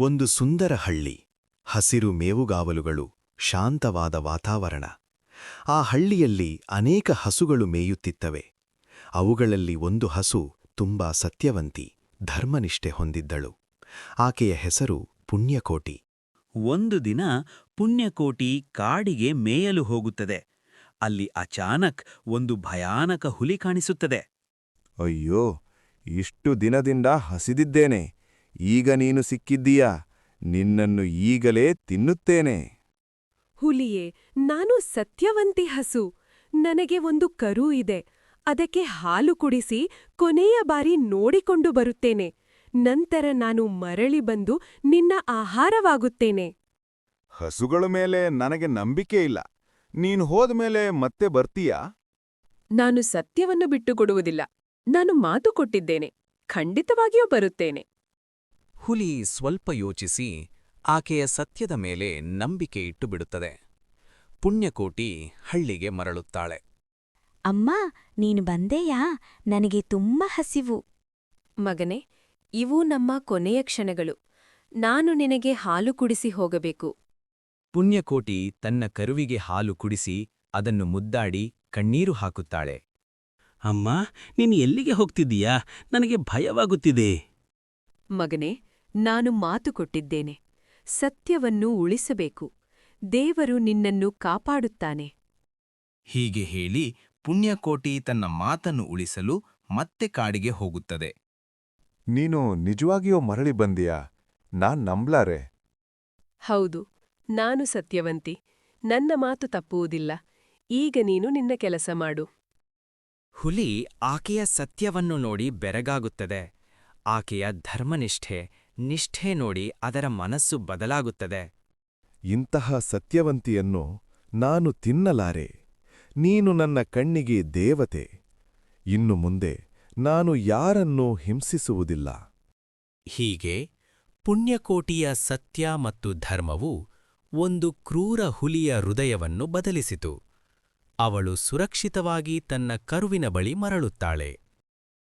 ಒಂದು ಸುಂದರ ಹಳ್ಳಿ, ಹಸಿರು ಮೇವುಗಾವಲುಗಳು, ಶಾಂತವಾದ ವಾತಾವರಣ. ಆ ಹಳ್ಳಿಯಲ್ಲಿ ಅನೇಕ ಹಸುಗಳು ಮೇಯುತ್ತಿತ್ತವೆ. ಅವುಗಳಲ್ಲಿ ಒಂದು ಹಸು ತುಂಬಾ ಸತ್ಯವಂತಿ, ಧರ್ಮನಿಷ್ಠೆ ಹೊಂದಿದ್ದಳು. ಆಕೆಯ ಹೆಸರು ಪುಣ್ಯಕೋಟಿ. ಒಂದು ದಿನ ಪುಣ್ಯಕೋಟಿ ಕಾಡಿಗೆ ಮೇಯಲು ಹೋಗುತ್ತದೆ. ಅಲ್ಲಿ ಅಚಾನಕ್ ಒಂದು ಭಯಾನಕ ಹುಲಿ ಕಾಣಿಸುತ್ತದೆ. ಅಯ್ಯೋ, ಇಷ್ಟು ದಿನದಿಂದ ಹಸಿದಿದ್ದೇನೆ. ಈಗ ನೀನು ಸಿಕ್ಕಿದ್ದೀಯಾ? ನಿನ್ನನ್ನು ಈಗಲೇ ತಿನ್ನುತ್ತೇನೆ. ಹುಲಿಯೇ, ನಾನು ಸತ್ಯವಂತಿ ಹಸು. ನನಗೆ ಒಂದು ಕರು ಇದೆ. ಅದಕ್ಕೆ ಹಾಲು ಕುಡಿಸಿ ಕೊನೆಯ ಬಾರಿ ನೋಡಿಕೊಂಡು ಬರುತ್ತೇನೆ. ನಂತರ ನಾನು ಮರಳಿ ಬಂದು ನಿನ್ನ ಆಹಾರವಾಗುತ್ತೇನೆ. ಹಸುಗಳ ಮೇಲೆ ನನಗೆ ನಂಬಿಕೆ ಇಲ್ಲ. ನೀನು ಹೋದ್ಮೇಲೆ ಮತ್ತೆ ಬರ್ತೀಯಾ? ನಾನು ಸತ್ಯವನ್ನು ಬಿಟ್ಟುಕೊಡುವುದಿಲ್ಲ. ನಾನು ಮಾತು ಕೊಟ್ಟಿದ್ದೇನೆ. ಖಂಡಿತವಾಗಿಯೂ ಬರುತ್ತೇನೆ. ಹುಲಿ ಸ್ವಲ್ಪ ಯೋಚಿಸಿ ಆಕೆಯ ಸತ್ಯದ ಮೇಲೆ ನಂಬಿಕೆ ಇಟ್ಟುಬಿಡುತ್ತದೆ. ಪುಣ್ಯಕೋಟಿ ಹಳ್ಳಿಗೆ ಮರಳುತ್ತಾಳೆ. ಅಮ್ಮ, ನೀನು ಬಂದೆಯಾ? ನನಗೆ ತುಂಬ ಹಸಿವು. ಮಗನೇ, ಇವು ನಮ್ಮ ಕೊನೆಯ ಕ್ಷಣಗಳು. ನಾನು ನಿನಗೆ ಹಾಲು ಕುಡಿಸಿ ಹೋಗಬೇಕು. ಪುಣ್ಯಕೋಟಿ ತನ್ನ ಕರುವಿಗೆ ಹಾಲು ಕುಡಿಸಿ ಅದನ್ನು ಮುದ್ದಾಡಿ ಕಣ್ಣೀರು ಹಾಕುತ್ತಾಳೆ. ಅಮ್ಮ, ನೀನು ಎಲ್ಲಿಗೆ ಹೋಗ್ತಿದ್ದೀಯಾ? ನನಗೆ ಭಯವಾಗುತ್ತಿದೆ. ಮಗನೇ, ನಾನು ಮಾತು ಕೊಟ್ಟಿದ್ದೇನೆ. ಸತ್ಯವನ್ನು ಉಳಿಸಬೇಕು. ದೇವರು ನಿನ್ನನ್ನು ಕಾಪಾಡುತ್ತಾನೆ. ಹೀಗೆ ಹೇಳಿ ಪುಣ್ಯಕೋಟಿ ತನ್ನ ಮಾತನ್ನು ಉಳಿಸಲು ಮತ್ತೆ ಕಾಡಿಗೆ ಹೋಗುತ್ತದೆ. ನೀನು ನಿಜವಾಗಿಯೂ ಮರಳಿ ಬಂದಿಯಾ? ನಾನ್ ನಂಬ್ಲಾರೆ. ಹೌದು, ನಾನು ಸತ್ಯವಂತಿ. ನನ್ನ ಮಾತು ತಪ್ಪುವುದಿಲ್ಲ. ಈಗ ನೀನು ನಿನ್ನ ಕೆಲಸ ಮಾಡು. ಹುಲಿ ಆಕೆಯ ಸತ್ಯವನ್ನು ನೋಡಿ ಬೆರಗಾಗುತ್ತದೆ. ಆಕೆಯ ಧರ್ಮನಿಷ್ಠೆ, ನಿಷ್ಠೆ ನೋಡಿ ಅದರ ಮನಸ್ಸು ಬದಲಾಗುತ್ತದೆ. ಇಂತಹ ಸತ್ಯವಂತಿಯನ್ನು ನಾನು ತಿನ್ನಲಾರೆ. ನೀನು ನನ್ನ ಕಣ್ಣಿಗೆ ದೇವತೆ. ಇನ್ನು ಮುಂದೆ ನಾನು ಯಾರನ್ನೂ ಹಿಂಸಿಸುವುದಿಲ್ಲ. ಹೀಗೆ ಪುಣ್ಯಕೋಟಿಯ ಸತ್ಯ ಮತ್ತು ಧರ್ಮವು ಒಂದು ಕ್ರೂರ ಹುಲಿಯ ಹೃದಯವನ್ನು ಬದಲಿಸಿತು. ಅವಳು ಸುರಕ್ಷಿತವಾಗಿ ತನ್ನ ಕರುವಿನ ಬಳಿ ಮರಳುತ್ತಾಳೆ.